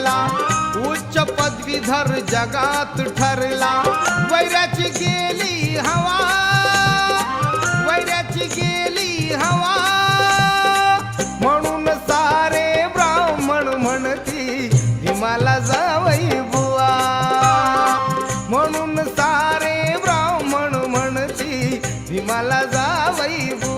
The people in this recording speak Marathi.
ठरला, उच्च पदवीधर जगात ठरला. वैराची गेली हवा, वैराची गेली हवा, म्हणून सारे ब्राह्मण म्हणती भीमाला जावई बुवा. म्हणून सारे ब्राह्मण म्हणती भीमाला जावई बुवा.